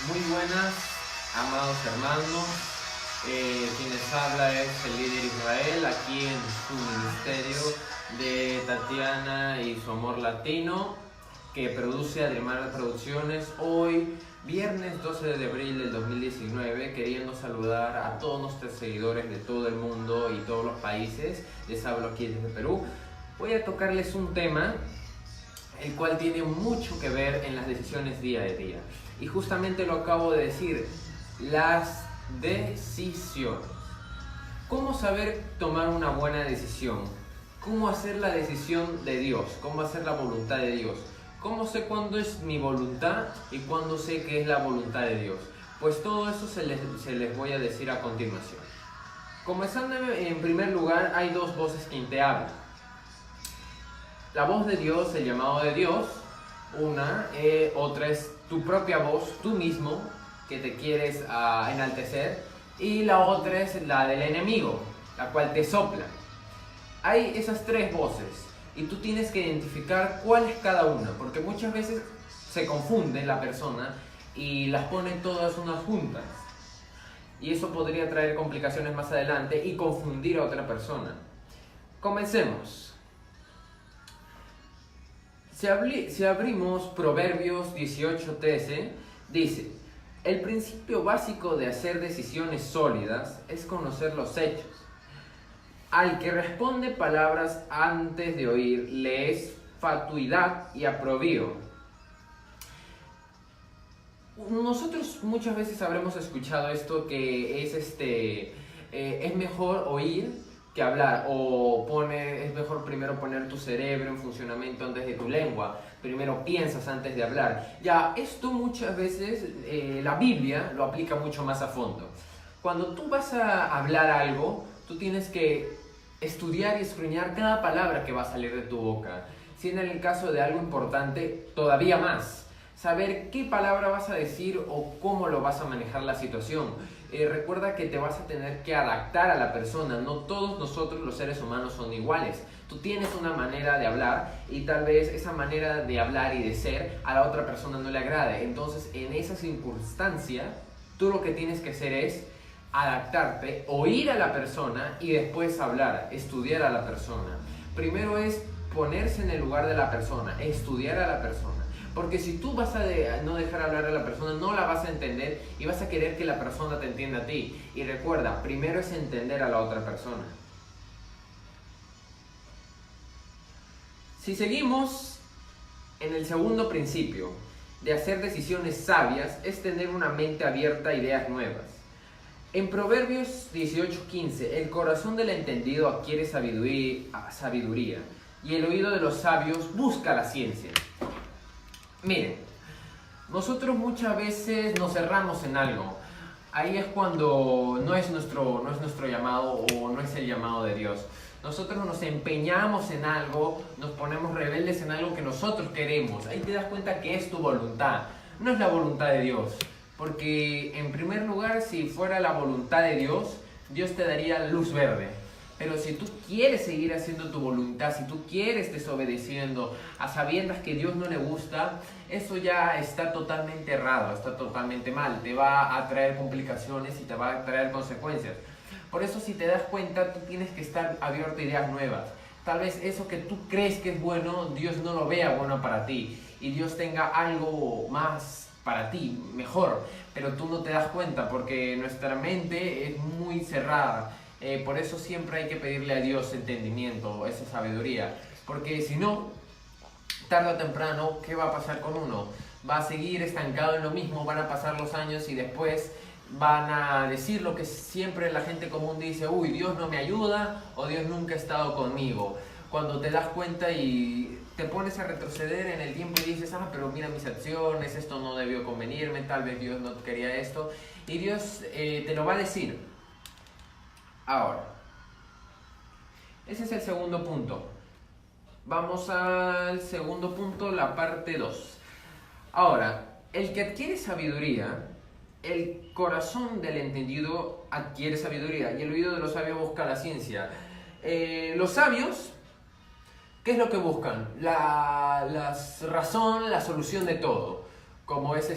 Muy buenas, amados hermanos. Quienes habla es el líder Israel aquí en su ministerio de Tatiana y su amor latino que produce Adrimar Producciones. Hoy, viernes 12 de abril del 2019, queriendo saludar a todos nuestros seguidores de todo el mundo y todos los países. Les hablo aquí desde Perú. Voy a tocarles un tema el cual tiene mucho que ver en las decisiones día a día. Y justamente lo acabo de decir, las decisiones. ¿Cómo saber tomar una buena decisión? ¿Cómo hacer la decisión de Dios? ¿Cómo hacer la voluntad de Dios? ¿Cómo sé cuándo es mi voluntad y cuándo sé que es la voluntad de Dios? Pues todo eso se les voy a decir a continuación. Comenzando en primer lugar, hay dos voces que te hablan. La voz de Dios, el llamado de Dios, otra es tu propia voz, tú mismo, que te quieres enaltecer, y la otra es la del enemigo, la cual te sopla. Hay esas tres voces, y tú tienes que identificar cuál es cada una, porque muchas veces se confunde la persona y las pone todas unas juntas. Y eso podría traer complicaciones más adelante y confundir a otra persona. Comencemos. Si abrimos Proverbios 18:13, dice: el principio básico de hacer decisiones sólidas es conocer los hechos. Al que responde palabras antes de oír, le es fatuidad y aprobio. Nosotros muchas veces habremos escuchado esto que es mejor oír que hablar, es mejor primero poner tu cerebro en funcionamiento antes de tu lengua, primero piensas antes de hablar. Ya, esto muchas veces la Biblia lo aplica mucho más a fondo. Cuando tú vas a hablar algo, tú tienes que estudiar y escudriñar cada palabra que va a salir de tu boca. Si en el caso de algo importante, todavía más. Saber qué palabra vas a decir o cómo lo vas a manejar la situación. Recuerda que te vas a tener que adaptar a la persona. No todos nosotros los seres humanos son iguales. Tú tienes una manera de hablar y tal vez esa manera de hablar y de ser a la otra persona no le agrade. Entonces, en esa circunstancia, tú lo que tienes que hacer es adaptarte, oír a la persona y después hablar, estudiar a la persona. Primero es ponerse en el lugar de la persona, estudiar a la persona. Porque si tú vas a no dejar hablar a la persona, no la vas a entender y vas a querer que la persona te entienda a ti. Y recuerda, primero es entender a la otra persona. Si seguimos en el segundo principio de hacer decisiones sabias, es tener una mente abierta a ideas nuevas. En Proverbios 18:15, el corazón del entendido adquiere sabiduría y el oído de los sabios busca la ciencia. Miren, nosotros muchas veces nos cerramos en algo. Ahí es cuando no es nuestro llamado o no es el llamado de Dios. Nosotros nos empeñamos en algo, nos ponemos rebeldes en algo que nosotros queremos. Ahí te das cuenta que es tu voluntad, no es la voluntad de Dios. Porque en primer lugar, si fuera la voluntad de Dios, Dios te daría luz verde. Pero si tú quieres seguir haciendo tu voluntad, si tú quieres desobedeciendo a sabiendas que Dios no le gusta, eso ya está totalmente errado, está totalmente mal. Te va a traer complicaciones y te va a traer consecuencias. Por eso, si te das cuenta, tú tienes que estar abierto a ideas nuevas. Tal vez eso que tú crees que es bueno, Dios no lo vea bueno para ti. Y Dios tenga algo más para ti, mejor. Pero tú no te das cuenta porque nuestra mente es muy cerrada. Por eso siempre hay que pedirle a Dios entendimiento, esa sabiduría. Porque si no, tarde o temprano, ¿qué va a pasar con uno? Va a seguir estancado en lo mismo, van a pasar los años y después van a decir lo que siempre la gente común dice: uy, Dios no me ayuda o Dios nunca ha estado conmigo. Cuando te das cuenta y te pones a retroceder en el tiempo y dices: pero mira mis acciones, esto no debió convenirme, tal vez Dios no quería esto. Y Dios te lo va a decir. Ahora, ese es el segundo punto. Vamos al segundo punto, la parte 2. Ahora, el que adquiere sabiduría, el corazón del entendido adquiere sabiduría y el oído de los sabios busca la ciencia. Los sabios, ¿qué es lo que buscan? La razón, la solución de todo, como es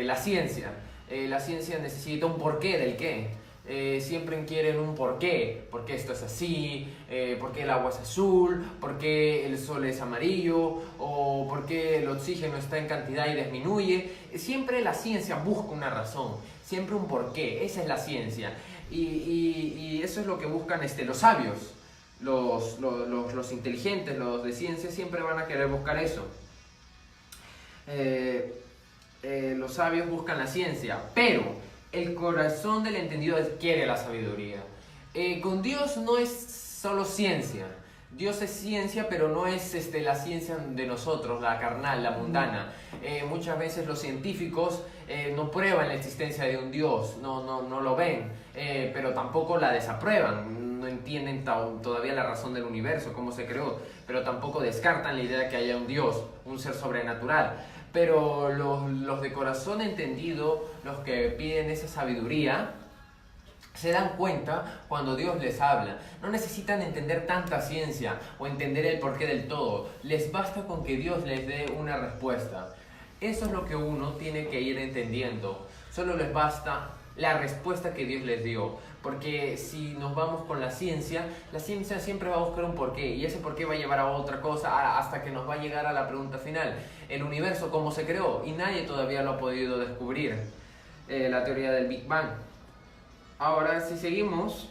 la ciencia. La ciencia necesita un porqué del qué. Siempre quieren un porqué. ¿Por qué esto es así? ¿Por qué el agua es azul? ¿Por qué el sol es amarillo? ¿O por qué el oxígeno está en cantidad y disminuye? Siempre la ciencia busca una razón, siempre un porqué. Esa es la ciencia. Y eso es lo que buscan los sabios. Los inteligentes, los de ciencia, siempre van a querer buscar eso. Los sabios buscan la ciencia, pero el corazón del entendido quiere la sabiduría. Con Dios no es solo ciencia. Dios es ciencia, pero no es la ciencia de nosotros, la carnal, la mundana. Muchas veces los científicos no prueban la existencia de un Dios, no lo ven, pero tampoco la desaprueban. No entienden todavía la razón del universo, cómo se creó, pero tampoco descartan la idea de que haya un Dios, un ser sobrenatural. Pero los de corazón entendido, los que piden esa sabiduría, se dan cuenta cuando Dios les habla. No necesitan entender tanta ciencia o entender el porqué del todo. Les basta con que Dios les dé una respuesta. Eso es lo que uno tiene que ir entendiendo. Solo les basta la respuesta que Dios les dio. Porque si nos vamos con la ciencia siempre va a buscar un porqué. Y ese porqué va a llevar a otra cosa hasta que nos va a llegar a la pregunta final. El universo, ¿cómo se creó? Y nadie todavía lo ha podido descubrir. La teoría del Big Bang. Ahora, si seguimos,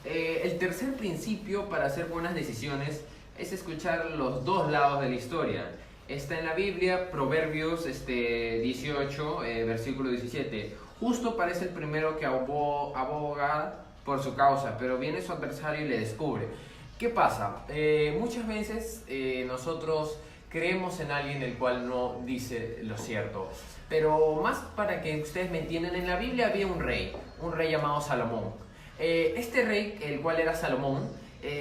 el tercer principio para hacer buenas decisiones es escuchar los dos lados de la historia. Está en la Biblia, Proverbios 18, versículo 17. Justo parece el primero que aboga por su causa, pero viene su adversario y le descubre. ¿Qué pasa? Muchas veces nosotros creemos en alguien el cual no dice lo cierto. Pero más para que ustedes me entiendan, en la Biblia había un rey llamado Salomón. Este rey, el cual era Salomón,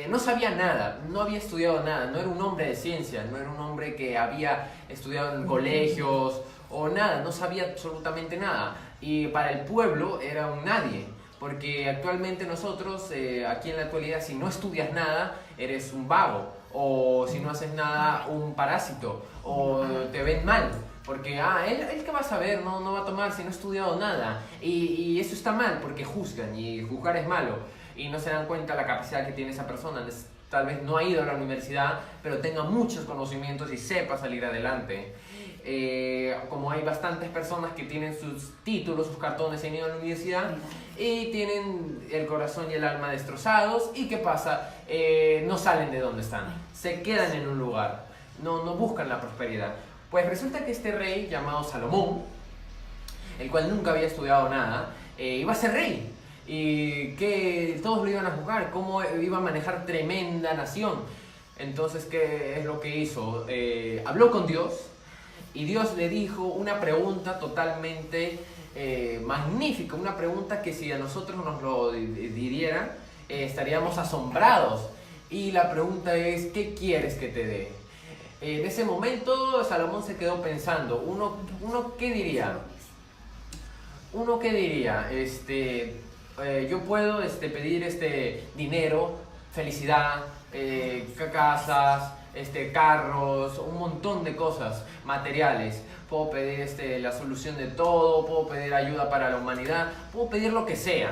no sabía nada, no había estudiado nada, no era un hombre de ciencia, no era un hombre que había estudiado en colegios o nada, no sabía absolutamente nada. Y para el pueblo era un nadie, porque actualmente nosotros, aquí en la actualidad, si no estudias nada, eres un vago, o si no haces nada, un parásito, o te ven mal. Porque, él que va a saber, no va a tomar si no ha estudiado nada. Y eso está mal, porque juzgan, y juzgar es malo. Y no se dan cuenta la capacidad que tiene esa persona. Tal vez no ha ido a la universidad, pero tenga muchos conocimientos y sepa salir adelante. Como hay bastantes personas que tienen sus títulos, sus cartones, han ido a la universidad y tienen el corazón y el alma destrozados. ¿Y qué pasa? No salen de donde están, se quedan en un lugar, no buscan la prosperidad. Pues resulta que este rey llamado Salomón, el cual nunca había estudiado nada, iba a ser rey. Y que todos lo iban a juzgar, cómo iba a manejar tremenda nación. Entonces, ¿qué es lo que hizo? Habló con Dios y Dios le dijo una pregunta totalmente magnífica, una pregunta que si a nosotros nos lo dieran, estaríamos asombrados. Y la pregunta es, ¿qué quieres que te dé? En ese momento Salomón se quedó pensando, ¿uno qué diría? ¿Uno qué diría? Yo puedo pedir dinero, felicidad, casas, carros, un montón de cosas materiales. Puedo pedir la solución de todo, puedo pedir ayuda para la humanidad, puedo pedir lo que sea.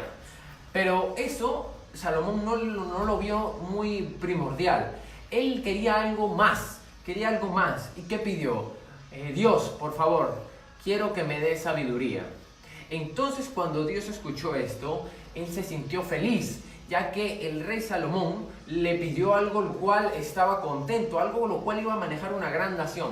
Pero eso Salomón no lo vio muy primordial. Él quería algo más. ¿Y qué pidió? Dios, por favor, quiero que me dé sabiduría. Entonces, cuando Dios escuchó esto, él se sintió feliz, ya que el rey Salomón le pidió algo lo cual estaba contento, algo lo cual iba a manejar una gran nación.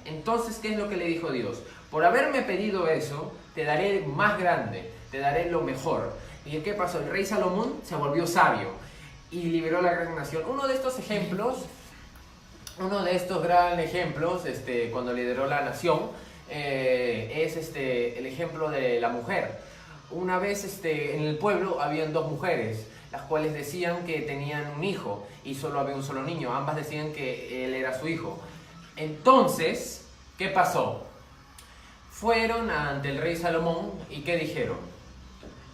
Entonces, ¿qué es lo que le dijo Dios? Por haberme pedido eso, te daré más grande, te daré lo mejor. ¿Y qué pasó? El rey Salomón se volvió sabio y liberó la gran nación. Uno de estos gran ejemplos, cuando lideró la nación, es el ejemplo de la mujer. Una vez en el pueblo habían dos mujeres, las cuales decían que tenían un hijo y solo había un solo niño. Ambas decían que él era su hijo. Entonces, ¿qué pasó? Fueron ante el rey Salomón y ¿qué dijeron?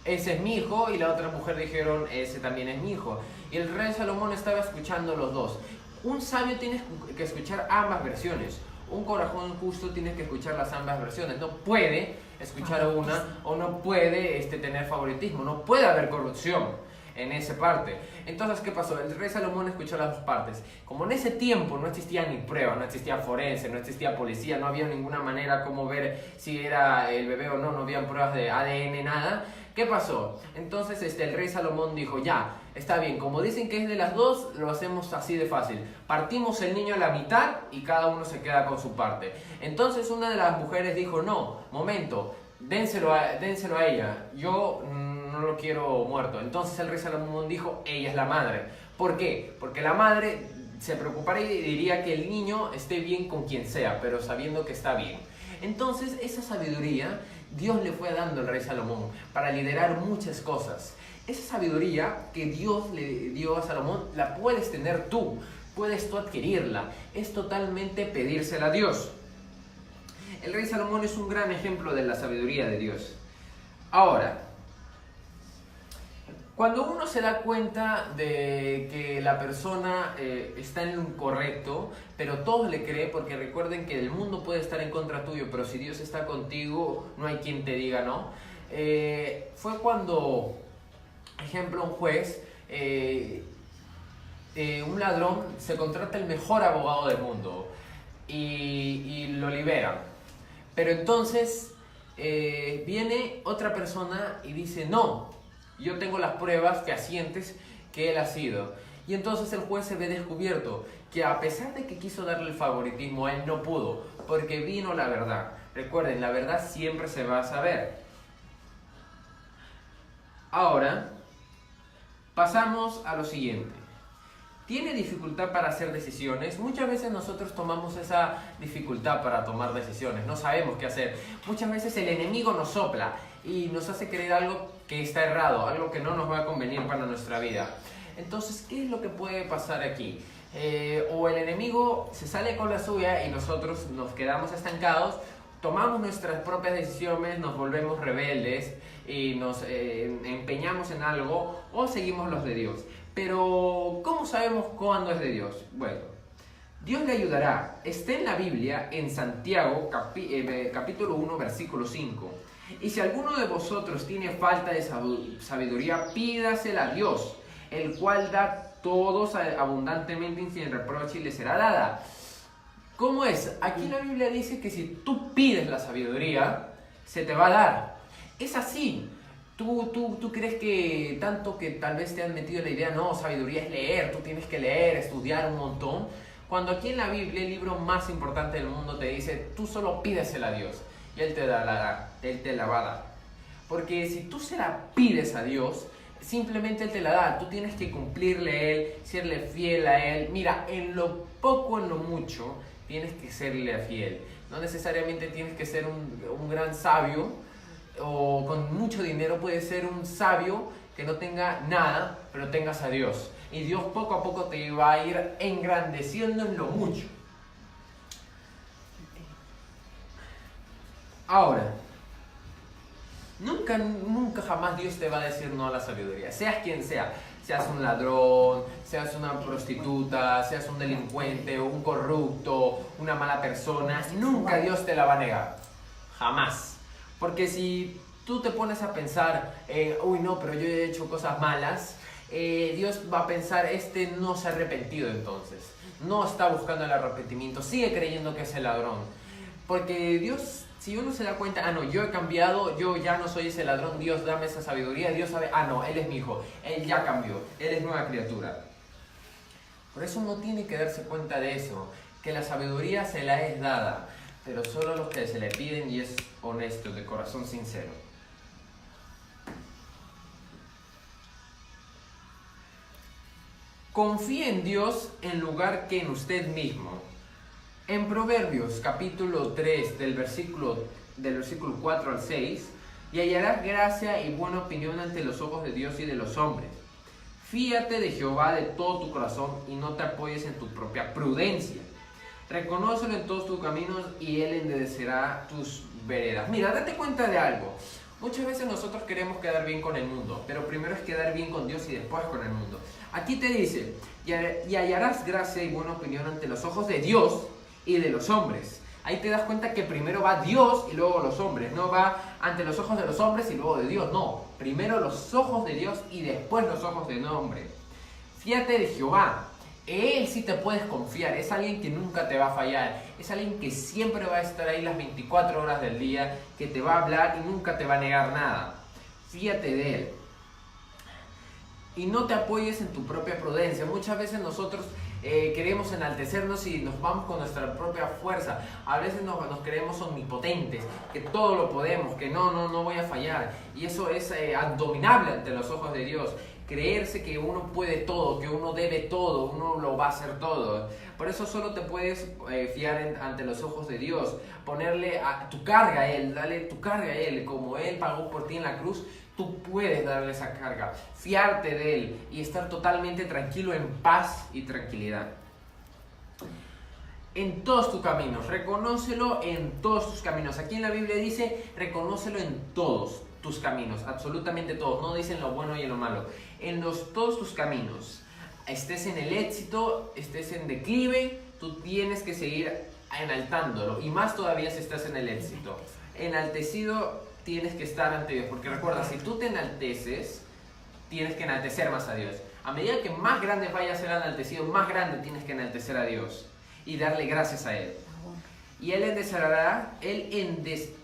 Ese es mi hijo, y la otra mujer dijeron, ese también es mi hijo. Y el rey Salomón estaba escuchando los dos. Un sabio tiene que escuchar ambas versiones. un corazón justo tiene que escuchar las ambas versiones. No puede escuchar una o no puede tener favoritismo. No puede haber corrupción en esa parte. Entonces, ¿qué pasó? El rey Salomón escuchó las dos partes. Como en ese tiempo no existía ni prueba, no existía forense, no existía policía, no había ninguna manera como ver si era el bebé o no, no habían pruebas de ADN, nada. ¿Qué pasó? Entonces el rey Salomón dijo, ya, está bien, como dicen que es de las dos, lo hacemos así de fácil. Partimos el niño a la mitad y cada uno se queda con su parte. Entonces una de las mujeres dijo, no, momento, dénselo a ella, yo no lo quiero muerto. Entonces el rey Salomón dijo, ella es la madre. ¿Por qué? Porque la madre se preocuparía y diría que el niño esté bien con quien sea, pero sabiendo que está bien. Entonces esa sabiduría Dios le fue dando al rey Salomón para liderar muchas cosas. Esa sabiduría que Dios le dio a Salomón la puedes tener tú, puedes tú adquirirla. Es totalmente pedírsela a Dios. El rey Salomón es un gran ejemplo de la sabiduría de Dios. Ahora, cuando uno se da cuenta de que la persona está en lo correcto, pero todos le creen, porque recuerden que el mundo puede estar en contra tuyo, pero si Dios está contigo, no hay quien te diga no. Fue cuando, ejemplo, un juez, un ladrón se contrata el mejor abogado del mundo y lo liberan. Pero entonces viene otra persona y dice no. Yo tengo las pruebas fehacientes que él ha sido. Y entonces el juez se ve descubierto que a pesar de que quiso darle el favoritismo, a él no pudo, porque vino la verdad. Recuerden, la verdad siempre se va a saber. Ahora, pasamos a lo siguiente. ¿Tiene dificultad para hacer decisiones? Muchas veces nosotros tomamos esa dificultad para tomar decisiones, no sabemos qué hacer. Muchas veces el enemigo nos sopla y nos hace creer algo que está errado, algo que no nos va a convenir para nuestra vida. Entonces, ¿qué es lo que puede pasar aquí? O el enemigo se sale con la suya y nosotros nos quedamos estancados, tomamos nuestras propias decisiones, nos volvemos rebeldes y nos empeñamos en algo, o seguimos los de Dios. Pero, ¿cómo sabemos cuándo es de Dios? Bueno, Dios le ayudará. Está en la Biblia, en Santiago, capítulo 1, versículo 5. Y si alguno de vosotros tiene falta de sabiduría, pídasela a Dios, el cual da todos abundantemente y sin reproche y le será dada. ¿Cómo es? Aquí la Biblia dice que si tú pides la sabiduría, se te va a dar. Es así. Tú crees que tanto que tal vez te han metido la idea, no, sabiduría es leer, tú tienes que leer, estudiar un montón. Cuando aquí en la Biblia, el libro más importante del mundo, te dice, tú solo pídesela a Dios y Él te la va a dar. Porque si tú se la pides a Dios, simplemente Él te la da. Tú tienes que cumplirle a Él, serle fiel a Él. Mira, en lo poco, en lo mucho, tienes que serle fiel. No necesariamente tienes que ser un gran sabio, o con mucho dinero. Puede ser un sabio que no tenga nada, pero tengas a Dios. Y Dios poco a poco te va a ir engrandeciendo en lo mucho. Ahora, nunca jamás Dios te va a decir no a la sabiduría. Seas quien sea. Seas un ladrón, seas una prostituta, seas un delincuente, un corrupto, una mala persona. Nunca Dios te la va a negar. Jamás. Porque si tú te pones a pensar, uy no, pero yo he hecho cosas malas, Dios va a pensar, no se ha arrepentido entonces, no está buscando el arrepentimiento, sigue creyendo que es el ladrón. Porque Dios, si uno se da cuenta, no, yo he cambiado, yo ya no soy ese ladrón, Dios dame esa sabiduría, Dios sabe, no, Él es mi hijo, Él ya cambió, Él es nueva criatura. Por eso uno tiene que darse cuenta de eso, que la sabiduría se la es dada, pero solo los que se le piden y es honesto, de corazón sincero. Confíe en Dios en lugar que en usted mismo. En Proverbios capítulo 3 del versículo 4 al 6, y hallarás gracia y buena opinión ante los ojos de Dios y de los hombres. Fíate de Jehová de todo tu corazón y no te apoyes en tu propia prudencia. Reconócelo en todos tus caminos y Él enderecerá tus veredas. Mira, date cuenta de algo. Muchas veces nosotros queremos quedar bien con el mundo, pero primero es quedar bien con Dios y después con el mundo. Aquí te dice, y hallarás gracia y buena opinión ante los ojos de Dios y de los hombres. Ahí te das cuenta que primero va Dios y luego los hombres. No va ante los ojos de los hombres y luego de Dios. No, primero los ojos de Dios y después los ojos del hombre. Fíjate de Jehová. Él sí te puedes confiar. Es alguien que nunca te va a fallar. Es alguien que siempre va a estar ahí las 24 horas del día, que te va a hablar y nunca te va a negar nada. Fíjate de Él. Y no te apoyes en tu propia prudencia. Muchas veces nosotros queremos enaltecernos y nos vamos con nuestra propia fuerza. A veces nos creemos omnipotentes, que todo lo podemos, que no voy a fallar. Y eso es abominable ante los ojos de Dios. Creerse que uno puede todo, que uno debe todo, uno lo va a hacer todo. Por eso solo te puedes fiar ante los ojos de Dios. Ponerle tu carga a Él, dale tu carga a Él. Como Él pagó por ti en la cruz, tú puedes darle esa carga. Fiarte de Él y estar totalmente tranquilo, en paz y tranquilidad. En todos tus caminos, reconócelo en todos tus caminos. Aquí en la Biblia dice, reconócelo en todos tus caminos, absolutamente todos. No dicen lo bueno y en lo malo. En todos tus caminos, estés en el éxito, estés en declive, tú tienes que seguir enaltándolo. Y más todavía si estás en el éxito. Enaltecido tienes que estar ante Dios. Porque recuerda, si tú te enalteces, tienes que enaltecer más a Dios. A medida que más grande vaya a ser enaltecido, más grande tienes que enaltecer a Dios y darle gracias a Él. Y Él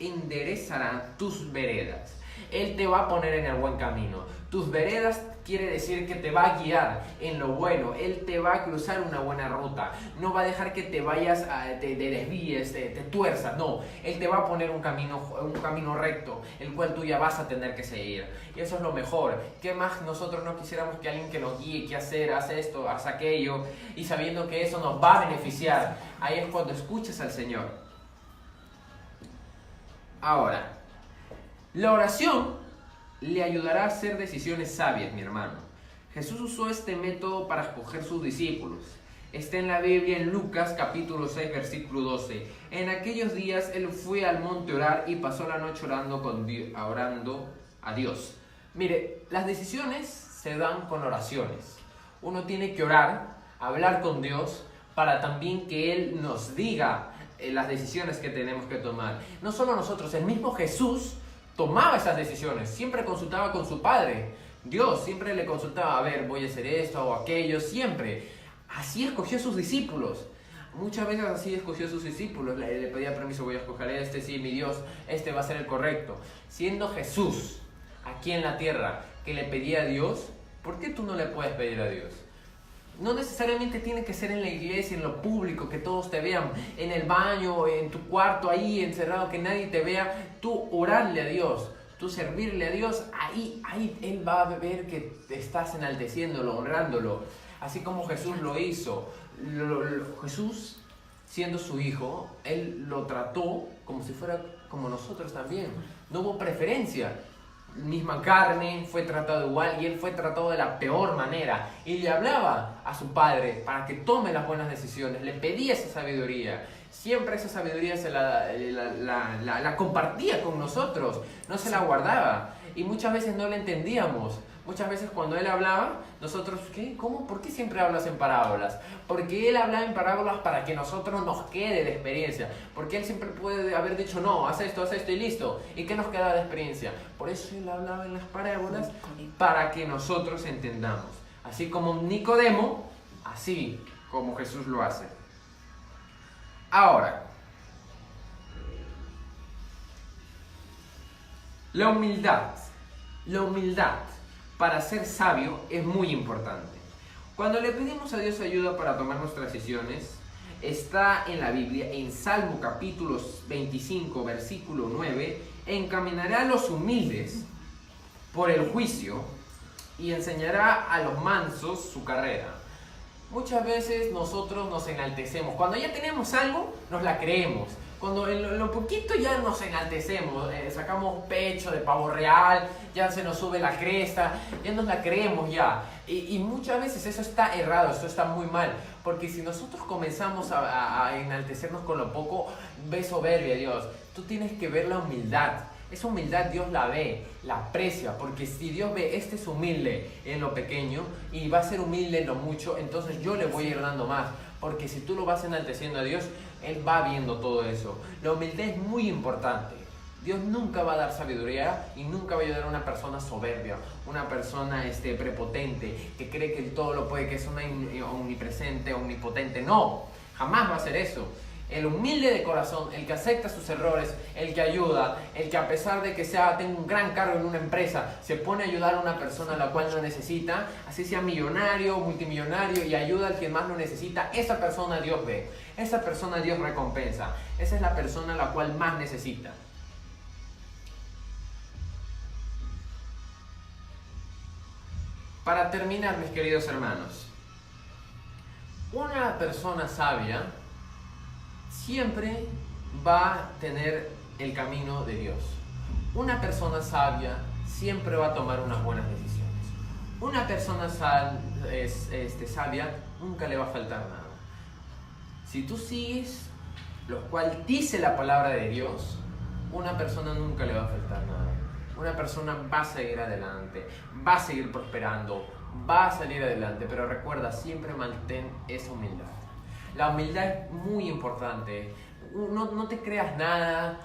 enderezará tus veredas. Él te va a poner en el buen camino. Tus veredas quiere decir que te va a guiar en lo bueno. Él te va a cruzar una buena ruta. No va a dejar que te vayas, te desvíes, te tuerzas. No, Él te va a poner un camino recto, el cual tú ya vas a tener que seguir. Y eso es lo mejor. ¿Qué más nosotros no quisiéramos que alguien que nos guíe, qué hacer, hace esto, hace aquello, y sabiendo que eso nos va a beneficiar? Ahí es cuando escuchas al Señor. Ahora, la oración le ayudará a hacer decisiones sabias, mi hermano. Jesús usó este método para escoger sus discípulos. Está en la Biblia en Lucas capítulo 6 versículo 12. En aquellos días Él fue al monte a orar y pasó la noche orando a Dios. Mire, las decisiones se dan con oraciones. Uno tiene que orar, hablar con Dios para también que Él nos diga las decisiones que tenemos que tomar. No solo nosotros, el mismo Jesús tomaba esas decisiones, siempre consultaba con su Padre. Dios siempre le consultaba, a ver, voy a hacer esto o aquello, siempre. Así escogió a sus discípulos. Muchas veces así escogió a sus discípulos. Le pedía permiso, voy a escoger este, sí, mi Dios, este va a ser el correcto. Siendo Jesús aquí en la tierra que le pedía a Dios, ¿por qué tú no le puedes pedir a Dios? No necesariamente tiene que ser en la iglesia, en lo público, que todos te vean, en el baño, en tu cuarto, ahí encerrado, que nadie te vea. Tú orarle a Dios, tú servirle a Dios, ahí Él va a ver que te estás enalteciéndolo, honrándolo, así como Jesús lo hizo. Jesús, siendo su hijo, Él lo trató como si fuera como nosotros también. No hubo preferencia. Misma carne, fue tratado igual y Él fue tratado de la peor manera. Y le hablaba a su Padre para que tome las buenas decisiones. Le pedía esa sabiduría. Siempre esa sabiduría se la compartía con nosotros. No se la guardaba. Y muchas veces no la entendíamos. Muchas veces cuando Él hablaba, nosotros, ¿qué? ¿Cómo? ¿Por qué siempre hablas en parábolas? Porque Él hablaba en parábolas para que nosotros nos quede de experiencia. Porque Él siempre puede haber dicho, no, haz esto y listo. ¿Y qué nos queda de experiencia? Por eso Él hablaba en las parábolas para que nosotros entendamos. Así como Nicodemo, así como Jesús lo hace. Ahora, la humildad para ser sabio es muy importante. Cuando le pedimos a Dios ayuda para tomar nuestras decisiones, está en la Biblia, en Salmo capítulo 25, versículo 9, encaminará a los humildes por el juicio y enseñará a los mansos su carrera. Muchas veces nosotros nos enaltecemos. Cuando ya tenemos algo, nos la creemos. Cuando en lo poquito ya nos enaltecemos, sacamos pecho de pavo real, ya se nos sube la cresta, ya nos la creemos ya. Y muchas veces eso está errado, eso está muy mal. Porque si nosotros comenzamos a enaltecernos con lo poco, ve soberbia, Dios. Tú tienes que ver la humildad. Esa humildad Dios la ve, la aprecia, porque si Dios ve, este es humilde en lo pequeño y va a ser humilde en lo mucho, entonces yo le voy a ir dando más. Porque si tú lo vas enalteciendo a Dios, Él va viendo todo eso. La humildad es muy importante. Dios nunca va a dar sabiduría y nunca va a ayudar a una persona soberbia, una persona prepotente, que cree que todo lo puede, que es una omnipresente, omnipotente. No, jamás va a ser eso. El humilde de corazón, el que acepta sus errores, el que ayuda, el que a pesar de que tenga un gran cargo en una empresa, se pone a ayudar a una persona a la cual no necesita, así sea millonario, multimillonario, y ayuda al que más lo necesita, esa persona Dios ve, esa persona Dios recompensa, esa es la persona a la cual más necesita. Para terminar, mis queridos hermanos, una persona sabia siempre va a tener el camino de Dios. Una persona sabia siempre va a tomar unas buenas decisiones. Una persona sabia nunca le va a faltar nada. Si tú sigues lo cual dice la palabra de Dios, una persona nunca le va a faltar nada. Una persona va a seguir adelante, va a seguir prosperando, va a salir adelante, pero recuerda, siempre mantén esa humildad. La humildad es muy importante. No te creas nada,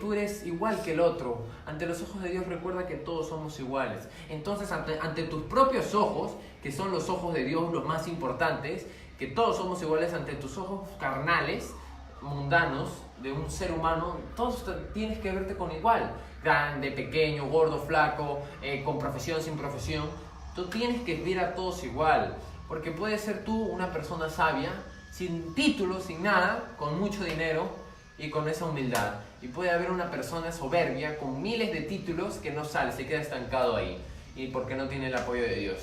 tú eres igual que el otro. Ante los ojos de Dios recuerda que todos somos iguales. Entonces ante tus propios ojos, que son los ojos de Dios los más importantes, que todos somos iguales ante tus ojos carnales, mundanos, de un ser humano, todos tienes que verte con igual. Grande, pequeño, gordo, flaco, con profesión, sin profesión. Tú tienes que ver a todos igual, porque puedes ser tú una persona sabia, sin títulos, sin nada, con mucho dinero y con esa humildad. Y puede haber una persona soberbia con miles de títulos que no sale, se queda estancado ahí, y porque no tiene el apoyo de Dios.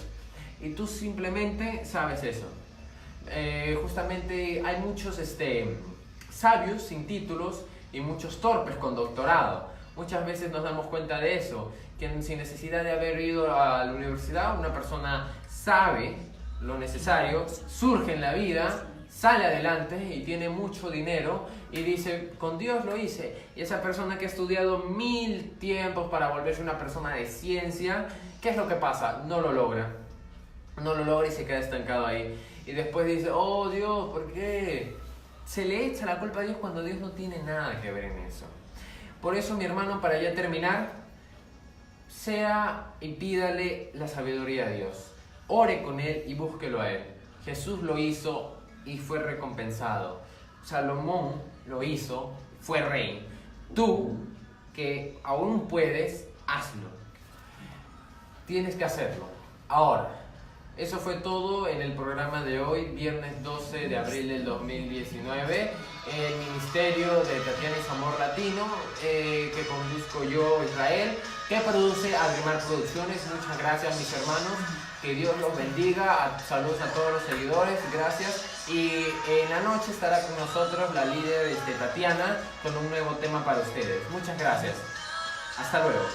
Y tú simplemente sabes eso. Justamente hay muchos sabios sin títulos y muchos torpes con doctorado. Muchas veces nos damos cuenta de eso, que sin necesidad de haber ido a la universidad, una persona sabe lo necesario, surge en la vida, sale adelante y tiene mucho dinero y dice, con Dios lo hice. Y esa persona que ha estudiado 1000 tiempos para volverse una persona de ciencia, ¿qué es lo que pasa? No lo logra. No lo logra y se queda estancado ahí. Y después dice, oh Dios, ¿por qué? Se le echa la culpa a Dios cuando Dios no tiene nada que ver en eso. Por eso, mi hermano, para ya terminar, sea y pídale la sabiduría a Dios. Ore con Él y búsquelo a Él. Jesús lo hizo y fue recompensado. Salomón lo hizo, fue rey. Tú, que aún puedes, hazlo. Tienes que hacerlo. Ahora, eso fue todo en el programa de hoy, viernes 12 de abril del 2019. El Ministerio de Tatiana y Zamor Latino, que conduzco yo, Israel, que produce Adrimar Producciones. Muchas gracias, mis hermanos. Que Dios los bendiga. Saludos a todos los seguidores. Gracias. Y en la noche estará con nosotros la líder Tatiana con un nuevo tema para ustedes. Muchas gracias. Hasta luego.